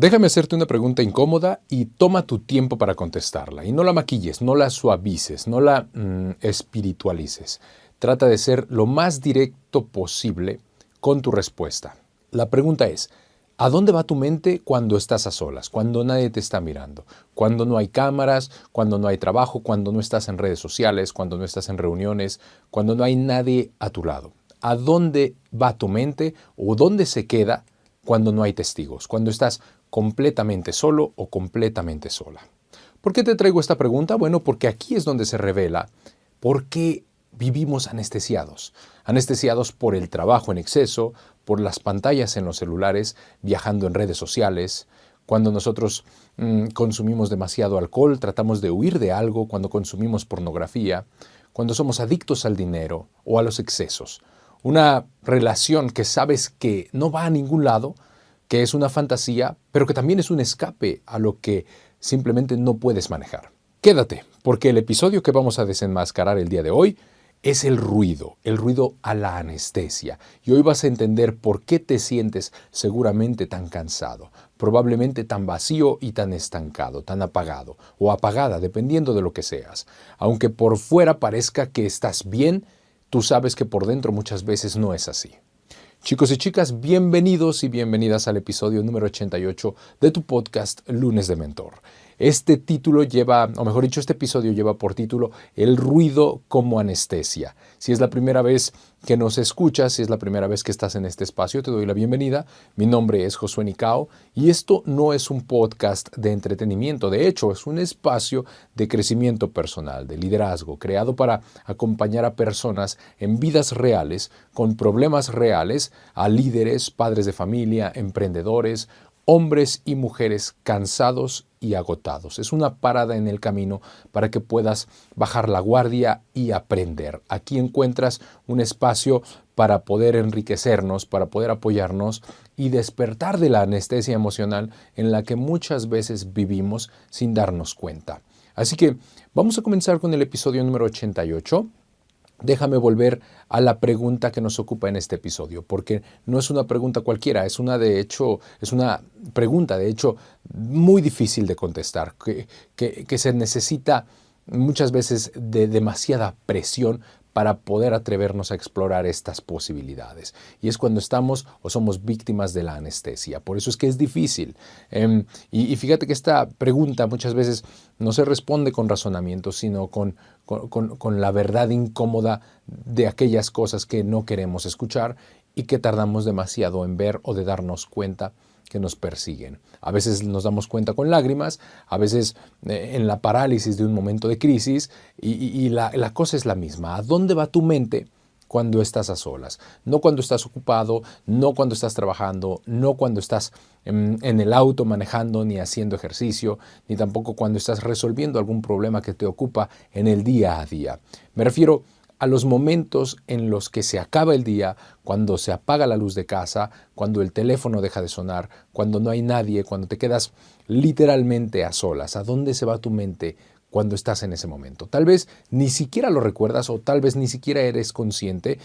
Déjame hacerte una pregunta incómoda y toma tu tiempo para contestarla. Y no la maquilles, no la suavices, no la espiritualices. Trata de ser lo más directo posible con tu respuesta. La pregunta es, ¿a dónde va tu mente cuando estás a solas, cuando nadie te está mirando? Cuando no hay cámaras, cuando no hay trabajo, cuando no estás en redes sociales, cuando no estás en reuniones, cuando no hay nadie a tu lado. ¿A dónde va tu mente o dónde se queda cuando no hay testigos, cuando estás completamente solo o completamente sola? ¿Por qué te traigo esta pregunta? Bueno, porque aquí es donde se revela por qué vivimos anestesiados. Anestesiados por el trabajo en exceso, por las pantallas en los celulares, viajando en redes sociales. Cuando nosotros consumimos demasiado alcohol, tratamos de huir de algo, cuando consumimos pornografía, cuando somos adictos al dinero o a los excesos. Una relación que sabes que no va a ningún lado, que es una fantasía, pero que también es un escape a lo que simplemente no puedes manejar. Quédate, porque el episodio que vamos a desenmascarar el día de hoy es el ruido a la anestesia. Y hoy vas a entender por qué te sientes seguramente tan cansado, probablemente tan vacío y tan estancado, tan apagado o apagada, dependiendo de lo que seas. Aunque por fuera parezca que estás bien, tú sabes que por dentro muchas veces no es así. Chicos y chicas, bienvenidos y bienvenidas al episodio número 88 de tu podcast Lunes de Mentor. Este título lleva, o mejor dicho, este episodio lleva por título El ruido como anestesia. Si es la primera vez que nos escuchas, si es la primera vez que estás en este espacio, te doy la bienvenida. Mi nombre es Josué Nicao y esto no es un podcast de entretenimiento. De hecho, es un espacio de crecimiento personal, de liderazgo, creado para acompañar a personas en vidas reales, con problemas reales, a líderes, padres de familia, emprendedores, hombres y mujeres cansados y agotados. Es una parada en el camino para que puedas bajar la guardia y aprender. Aquí encuentras un espacio para poder enriquecernos, para poder apoyarnos y despertar de la anestesia emocional en la que muchas veces vivimos sin darnos cuenta. Así que vamos a comenzar con el episodio número 88. Déjame volver a la pregunta que nos ocupa en este episodio, porque no es una pregunta cualquiera, es una pregunta muy difícil de contestar, que se necesita muchas veces de demasiada presión para poder atrevernos a explorar estas posibilidades. Y es cuando estamos o somos víctimas de la anestesia. Por eso es que es difícil. Y fíjate que esta pregunta muchas veces no se responde con razonamiento, sino con la verdad incómoda de aquellas cosas que no queremos escuchar y que tardamos demasiado en ver o de darnos cuenta que nos persiguen. A veces nos damos cuenta con lágrimas, a veces en la parálisis de un momento de crisis y la cosa es la misma. ¿A dónde va tu mente cuando estás a solas? No cuando estás ocupado, no cuando estás trabajando, no cuando estás en el auto manejando ni haciendo ejercicio, ni tampoco cuando estás resolviendo algún problema que te ocupa en el día a día. Me refiero a los momentos en los que se acaba el día, cuando se apaga la luz de casa, cuando el teléfono deja de sonar, cuando no hay nadie, cuando te quedas literalmente a solas. ¿A dónde se va tu mente cuando estás en ese momento? Tal vez ni siquiera lo recuerdas o tal vez ni siquiera eres consciente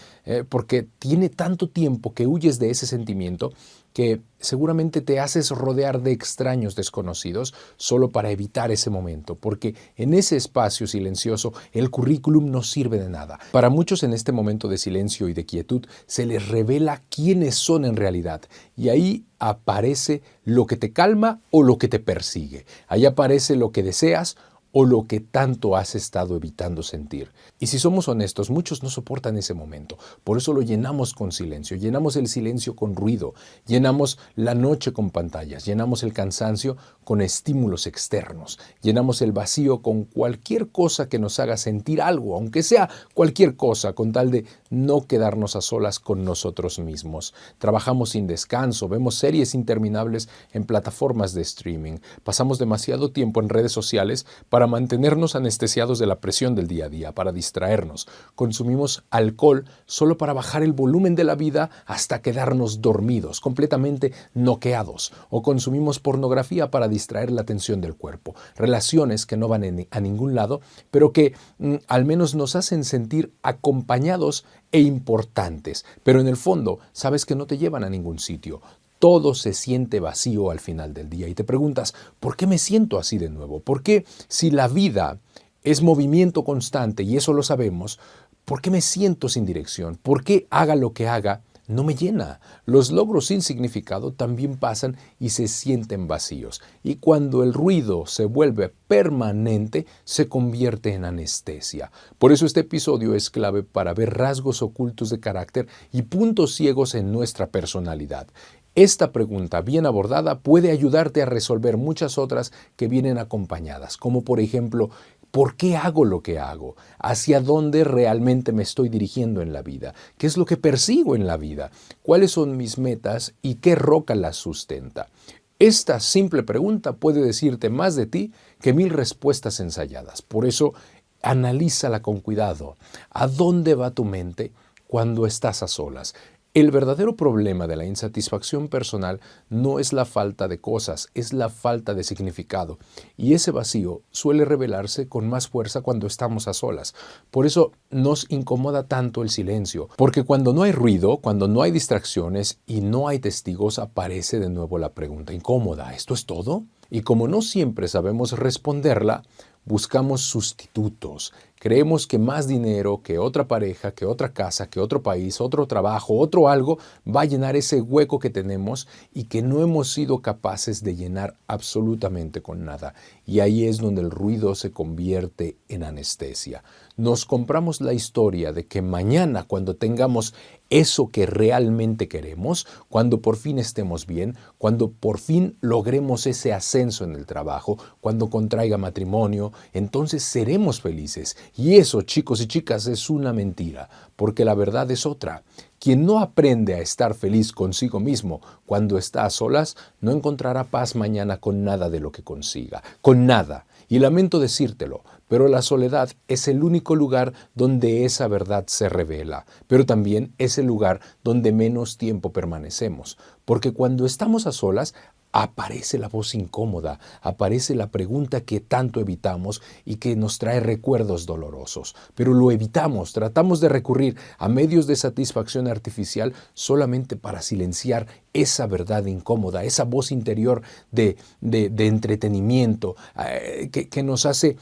porque tiene tanto tiempo que huyes de ese sentimiento que seguramente te haces rodear de extraños desconocidos solo para evitar ese momento, porque en ese espacio silencioso el currículum no sirve de nada. Para muchos en este momento de silencio y de quietud se les revela quiénes son en realidad y ahí aparece lo que te calma o lo que te persigue. Ahí aparece lo que deseas o lo que tanto has estado evitando sentir. Y si somos honestos, muchos no soportan ese momento. Por eso lo llenamos con silencio, llenamos el silencio con ruido, llenamos la noche con pantallas, llenamos el cansancio con estímulos externos, llenamos el vacío con cualquier cosa que nos haga sentir algo, aunque sea cualquier cosa, con tal de no quedarnos a solas con nosotros mismos. Trabajamos sin descanso, vemos series interminables en plataformas de streaming, pasamos demasiado tiempo en redes sociales para mantenernos anestesiados de la presión del día a día, para distraernos. Consumimos alcohol solo para bajar el volumen de la vida hasta quedarnos dormidos, completamente noqueados. O consumimos pornografía para distraer la atención del cuerpo. Relaciones que no van a ningún lado, pero que al menos nos hacen sentir acompañados e importantes. Pero en el fondo, sabes que no te llevan a ningún sitio. todo se siente vacío al final del día y te preguntas, ¿por qué me siento así de nuevo? ¿Por qué si la vida es movimiento constante y eso lo sabemos, por qué me siento sin dirección? ¿Por qué haga lo que haga? No me llena. Los logros sin significado también pasan y se sienten vacíos. Y cuando el ruido se vuelve permanente, se convierte en anestesia. Por eso este episodio es clave para ver rasgos ocultos de carácter y puntos ciegos en nuestra personalidad. Esta pregunta bien abordada puede ayudarte a resolver muchas otras que vienen acompañadas, como por ejemplo, ¿por qué hago lo que hago? ¿Hacia dónde realmente me estoy dirigiendo en la vida? ¿Qué es lo que persigo en la vida? ¿Cuáles son mis metas y qué roca las sustenta? Esta simple pregunta puede decirte más de ti que 1000 respuestas ensayadas. Por eso, analízala con cuidado. ¿A dónde va tu mente cuando estás a solas? El verdadero problema de la insatisfacción personal no es la falta de cosas, es la falta de significado. Y ese vacío suele revelarse con más fuerza cuando estamos a solas. Por eso nos incomoda tanto el silencio, porque cuando no hay ruido, cuando no hay distracciones y no hay testigos, aparece de nuevo la pregunta incómoda, ¿esto es todo? Y como no siempre sabemos responderla, buscamos sustitutos. Creemos que más dinero, que otra pareja, que otra casa, que otro país, otro trabajo, otro algo, va a llenar ese hueco que tenemos y que no hemos sido capaces de llenar absolutamente con nada. Y ahí es donde el ruido se convierte en anestesia. Nos compramos la historia de que mañana, cuando tengamos eso que realmente queremos, cuando por fin estemos bien, cuando por fin logremos ese ascenso en el trabajo, cuando contraiga matrimonio, entonces seremos felices. Y eso, chicos y chicas, es una mentira, porque la verdad es otra. Quien no aprende a estar feliz consigo mismo cuando está a solas, no encontrará paz mañana con nada de lo que consiga, con nada. Y lamento decírtelo, pero la soledad es el único lugar donde esa verdad se revela, pero también es el lugar donde menos tiempo permanecemos, porque cuando estamos a solas, aparece la voz incómoda, aparece la pregunta que tanto evitamos y que nos trae recuerdos dolorosos. Pero lo evitamos, tratamos de recurrir a medios de satisfacción artificial solamente para silenciar esa verdad incómoda, esa voz interior de entretenimiento que nos hace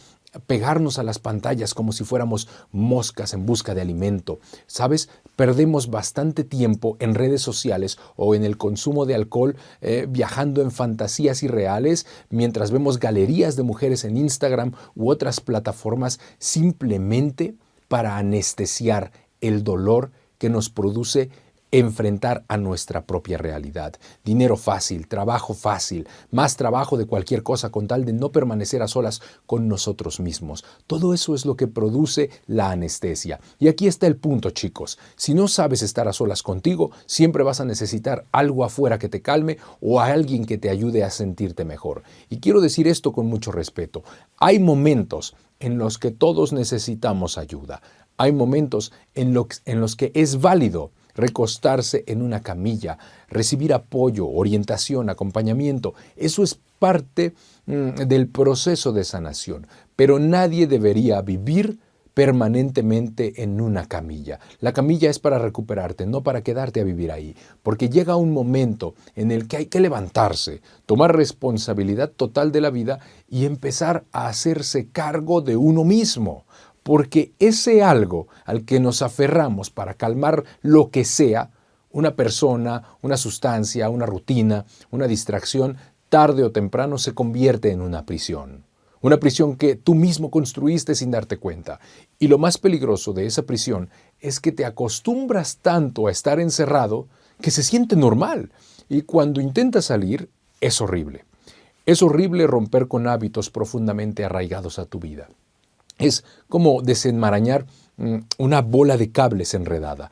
pegarnos a las pantallas como si fuéramos moscas en busca de alimento. ¿Sabes? Perdemos bastante tiempo en redes sociales o en el consumo de alcohol, viajando en fantasías irreales, mientras vemos galerías de mujeres en Instagram u otras plataformas simplemente para anestesiar el dolor que nos produce enfrentar a nuestra propia realidad. Dinero fácil, trabajo fácil, más trabajo de cualquier cosa con tal de no permanecer a solas con nosotros mismos. Todo eso es lo que produce la anestesia. Y aquí está el punto, chicos. Si no sabes estar a solas contigo, siempre vas a necesitar algo afuera que te calme o a alguien que te ayude a sentirte mejor. Y quiero decir esto con mucho respeto. Hay momentos en los que todos necesitamos ayuda. Hay momentos en los que es válido recostarse en una camilla, recibir apoyo, orientación, acompañamiento. Eso es parte del proceso de sanación, pero nadie debería vivir permanentemente en una camilla. La camilla es para recuperarte, no para quedarte a vivir ahí, porque llega un momento en el que hay que levantarse, tomar responsabilidad total de la vida y empezar a hacerse cargo de uno mismo. Porque ese algo al que nos aferramos para calmar lo que sea, una persona, una sustancia, una rutina, una distracción, tarde o temprano se convierte en una prisión. Una prisión que tú mismo construiste sin darte cuenta. Y lo más peligroso de esa prisión es que te acostumbras tanto a estar encerrado que se siente normal. Y cuando intentas salir, es horrible. Es horrible romper con hábitos profundamente arraigados a tu vida. Es como desenmarañar una bola de cables enredada,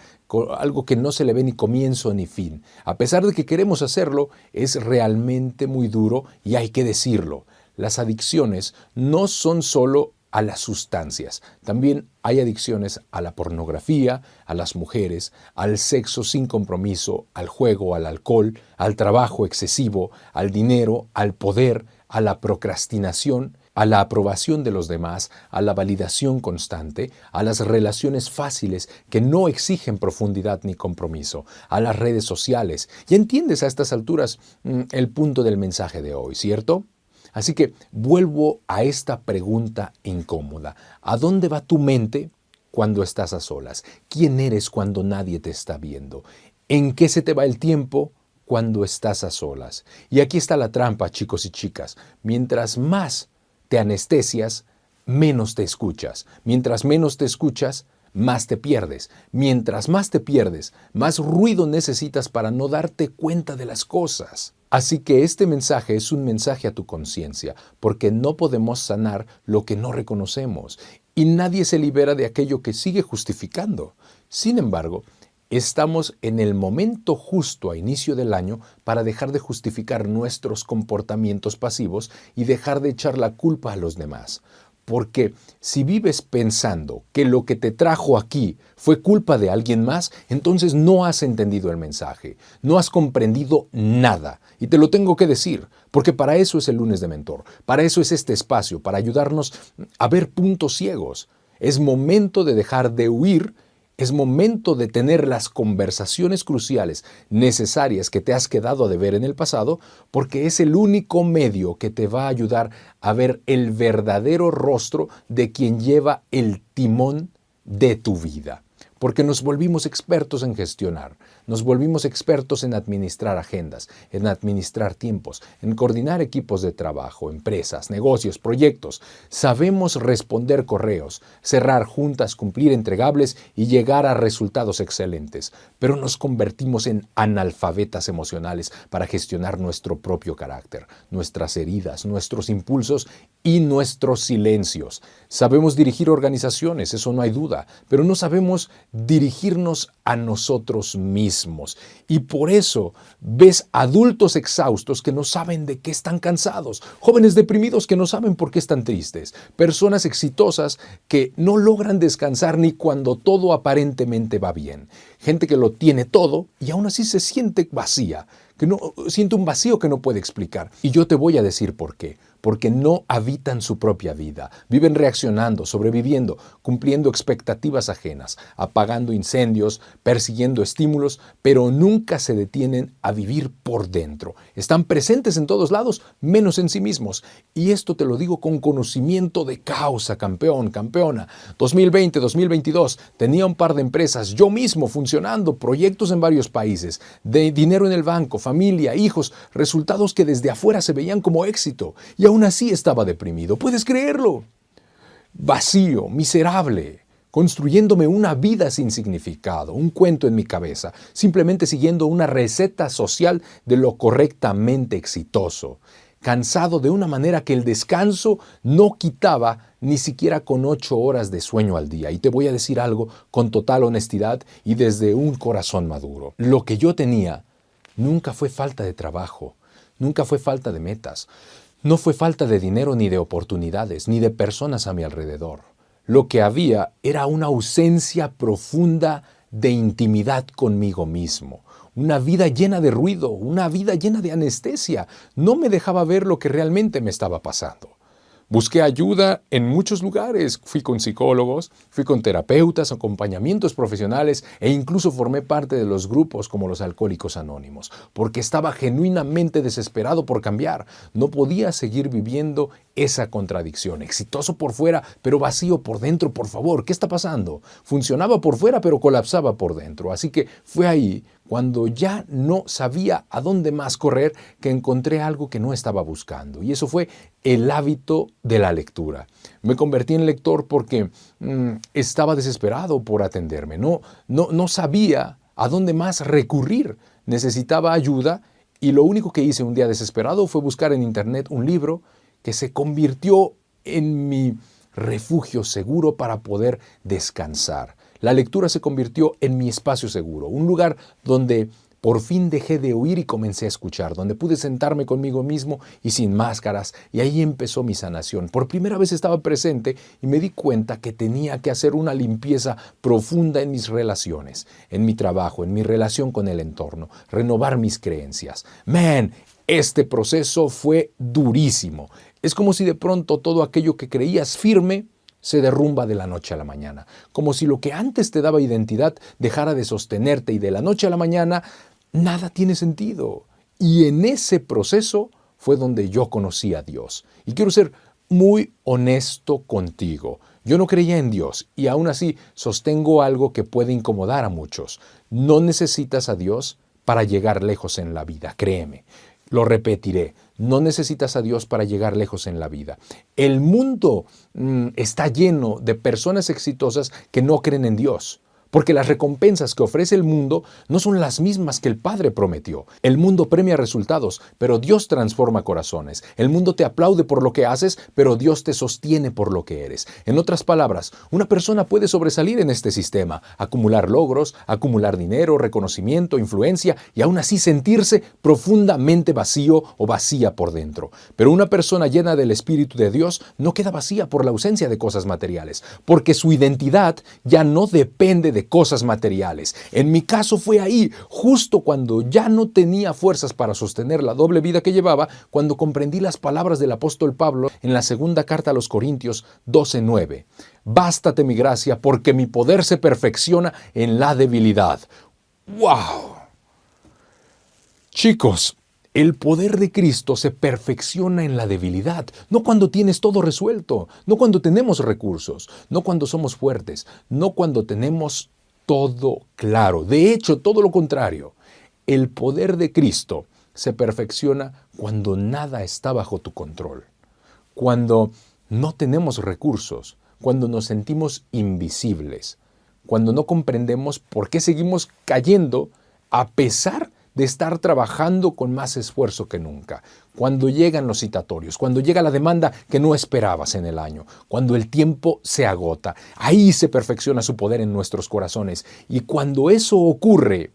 algo que no se le ve ni comienzo ni fin. A pesar de que queremos hacerlo, es realmente muy duro y hay que decirlo. Las adicciones no son solo a las sustancias. También hay adicciones a la pornografía, a las mujeres, al sexo sin compromiso, al juego, al alcohol, al trabajo excesivo, al dinero, al poder, a la procrastinación a la aprobación de los demás, a la validación constante, a las relaciones fáciles que no exigen profundidad ni compromiso, a las redes sociales. Y entiendes a estas alturas el punto del mensaje de hoy, ¿cierto? Así que vuelvo a esta pregunta incómoda. ¿A dónde va tu mente cuando estás a solas? ¿Quién eres cuando nadie te está viendo? ¿En qué se te va el tiempo cuando estás a solas? Y aquí está la trampa, chicos y chicas. Mientras más te anestesias, menos te escuchas. Mientras menos te escuchas, más te pierdes. Mientras más te pierdes, más ruido necesitas para no darte cuenta de las cosas. Así que este mensaje es un mensaje a tu conciencia, porque no podemos sanar lo que no reconocemos y nadie se libera de aquello que sigue justificando. Sin embargo, estamos en el momento justo a inicio del año para dejar de justificar nuestros comportamientos pasivos y dejar de echar la culpa a los demás. Porque si vives pensando que lo que te trajo aquí fue culpa de alguien más, entonces no has entendido el mensaje, no has comprendido nada. Y te lo tengo que decir, porque para eso es el lunes de mentor, para eso es este espacio, para ayudarnos a ver puntos ciegos. Es momento de dejar de huir. Es momento de tener las conversaciones cruciales necesarias que te has quedado a deber en el pasado, porque es el único medio que te va a ayudar a ver el verdadero rostro de quien lleva el timón de tu vida. Porque nos volvimos expertos en gestionar, nos volvimos expertos en administrar agendas, en administrar tiempos, en coordinar equipos de trabajo, empresas, negocios, proyectos. Sabemos responder correos, cerrar juntas, cumplir entregables y llegar a resultados excelentes, pero nos convertimos en analfabetas emocionales para gestionar nuestro propio carácter, nuestras heridas, nuestros impulsos y nuestros silencios. Sabemos dirigir organizaciones, eso no hay duda, pero no sabemos dirigirnos a nosotros mismos. Y por eso ves adultos exhaustos que no saben de qué están cansados, jóvenes deprimidos que no saben por qué están tristes, personas exitosas que no logran descansar ni cuando todo aparentemente va bien, gente que lo tiene todo y aún así se siente vacía, que no siente un vacío que no puede explicar. Y yo te voy a decir por qué. Porque no habitan su propia vida, viven reaccionando, sobreviviendo, cumpliendo expectativas ajenas, apagando incendios, persiguiendo estímulos, pero nunca se detienen a vivir por dentro. Están presentes en todos lados, menos en sí mismos. Y esto te lo digo con conocimiento de causa, campeón, campeona. 2020, 2022, tenía un par de empresas, yo mismo funcionando, proyectos en varios países, de dinero en el banco, familia, hijos, resultados que desde afuera se veían como éxito. Y aún así estaba deprimido. ¿Puedes creerlo? Vacío, miserable, construyéndome una vida sin significado, un cuento en mi cabeza, simplemente siguiendo una receta social de lo correctamente exitoso. Cansado de una manera que el descanso no quitaba ni siquiera con 8 horas de sueño al día. Y te voy a decir algo con total honestidad y desde un corazón maduro. Lo que yo tenía nunca fue falta de trabajo, nunca fue falta de metas. No fue falta de dinero ni de oportunidades, ni de personas a mi alrededor. Lo que había era una ausencia profunda de intimidad conmigo mismo. Una vida llena de ruido, una vida llena de anestesia. No me dejaba ver lo que realmente me estaba pasando. Busqué ayuda en muchos lugares. Fui con psicólogos, fui con terapeutas, acompañamientos profesionales e incluso formé parte de los grupos como los Alcohólicos Anónimos, porque estaba genuinamente desesperado por cambiar. No podía seguir viviendo esa contradicción. Exitoso por fuera, pero vacío por dentro. Por favor, ¿qué está pasando? Funcionaba por fuera, pero colapsaba por dentro. Así que fue ahí, cuando ya no sabía a dónde más correr, que encontré algo que no estaba buscando. Y eso fue el hábito de la lectura. Me convertí en lector porque estaba desesperado por atenderme. No sabía a dónde más recurrir. Necesitaba ayuda y lo único que hice un día desesperado fue buscar en internet un libro que se convirtió en mi refugio seguro para poder descansar. La lectura se convirtió en mi espacio seguro, un lugar donde por fin dejé de huir y comencé a escuchar, donde pude sentarme conmigo mismo y sin máscaras, y ahí empezó mi sanación. Por primera vez estaba presente y me di cuenta que tenía que hacer una limpieza profunda en mis relaciones, en mi trabajo, en mi relación con el entorno, renovar mis creencias. Este proceso fue durísimo. Es como si de pronto todo aquello que creías firme se derrumba de la noche a la mañana. Como si lo que antes te daba identidad dejara de sostenerte y de la noche a la mañana nada tiene sentido. Y en ese proceso fue donde yo conocí a Dios. Y quiero ser muy honesto contigo. Yo no creía en Dios y aún así sostengo algo que puede incomodar a muchos. No necesitas a Dios para llegar lejos en la vida, créeme. Lo repetiré, no necesitas a Dios para llegar lejos en la vida. El mundo está lleno de personas exitosas que no creen en Dios. Porque las recompensas que ofrece el mundo no son las mismas que el Padre prometió. El mundo premia resultados, pero Dios transforma corazones. El mundo te aplaude por lo que haces, pero Dios te sostiene por lo que eres. En otras palabras, una persona puede sobresalir en este sistema, acumular logros, acumular dinero, reconocimiento, influencia y aún así sentirse profundamente vacío o vacía por dentro. Pero una persona llena del Espíritu de Dios no queda vacía por la ausencia de cosas materiales, porque su identidad ya no depende de cosas materiales. En mi caso fue ahí, justo cuando ya no tenía fuerzas para sostener la doble vida que llevaba, cuando comprendí las palabras del apóstol Pablo en la segunda carta a los Corintios 12:9. Bástate mi gracia, porque mi poder se perfecciona en la debilidad. ¡Wow! Chicos, el poder de Cristo se perfecciona en la debilidad, no cuando tienes todo resuelto, no cuando tenemos recursos, no cuando somos fuertes, no cuando tenemos todo claro. De hecho, todo lo contrario. El poder de Cristo se perfecciona cuando nada está bajo tu control, cuando no tenemos recursos, cuando nos sentimos invisibles, cuando no comprendemos por qué seguimos cayendo a pesar de estar trabajando con más esfuerzo que nunca, cuando llegan los citatorios, cuando llega la demanda que no esperabas en el año, cuando el tiempo se agota. Ahí se perfecciona su poder en nuestros corazones. Y cuando eso ocurre,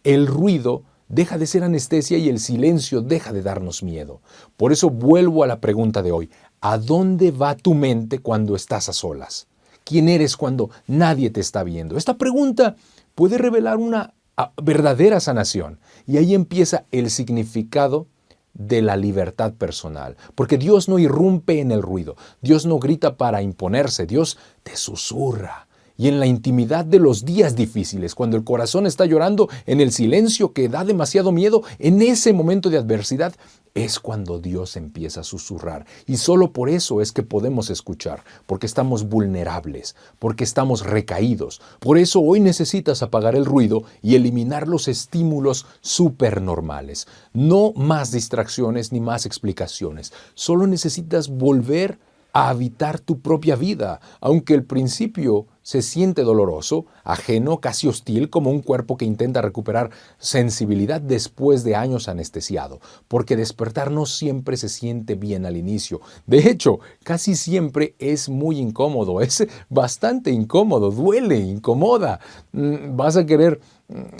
el ruido deja de ser anestesia y el silencio deja de darnos miedo. Por eso vuelvo a la pregunta de hoy. ¿A dónde va tu mente cuando estás a solas? ¿Quién eres cuando nadie te está viendo? Esta pregunta puede revelar una verdadera sanación. Y ahí empieza el significado de la libertad personal. Porque Dios no irrumpe en el ruido. Dios no grita para imponerse. Dios te susurra. Y en la intimidad de los días difíciles, cuando el corazón está llorando, en el silencio que da demasiado miedo, en ese momento de adversidad, es cuando Dios empieza a susurrar. Y solo por eso es que podemos escuchar, porque estamos vulnerables, porque estamos recaídos. Por eso hoy necesitas apagar el ruido y eliminar los estímulos supernormales. No más distracciones ni más explicaciones. Solo necesitas volver a habitar tu propia vida, aunque al principio se siente doloroso, ajeno, casi hostil, como un cuerpo que intenta recuperar sensibilidad después de años anestesiado, porque despertar no siempre se siente bien al inicio. De hecho, casi siempre es muy incómodo, es bastante incómodo, duele, incomoda. Vas a querer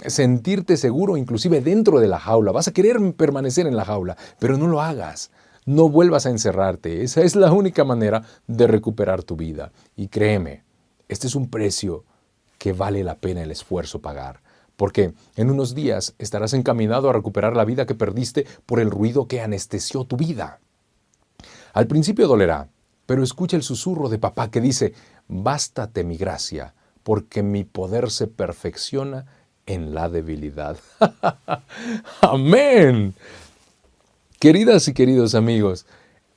sentirte seguro inclusive dentro de la jaula, vas a querer permanecer en la jaula, pero no lo hagas. No vuelvas a encerrarte. Esa es la única manera de recuperar tu vida. Y créeme, este es un precio que vale la pena el esfuerzo pagar. Porque en unos días estarás encaminado a recuperar la vida que perdiste por el ruido que anestesió tu vida. Al principio dolerá, pero escucha el susurro de papá que dice, bástate mi gracia, porque mi poder se perfecciona en la debilidad. ¡Amén! Queridas y queridos amigos,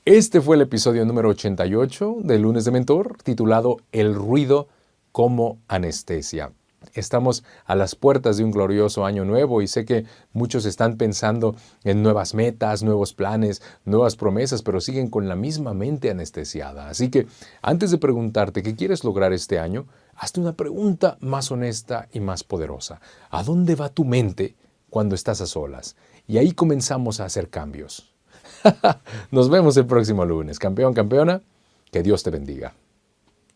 este fue el episodio número 88 de Lunes de Mentor, titulado El ruido como anestesia. Estamos a las puertas de un glorioso año nuevo y sé que muchos están pensando en nuevas metas, nuevos planes, nuevas promesas, pero siguen con la misma mente anestesiada. Así que antes de preguntarte qué quieres lograr este año, hazte una pregunta más honesta y más poderosa. ¿A dónde va tu mente cuando estás a solas? Y ahí comenzamos a hacer cambios. Nos vemos el próximo lunes. Campeón, campeona, que Dios te bendiga.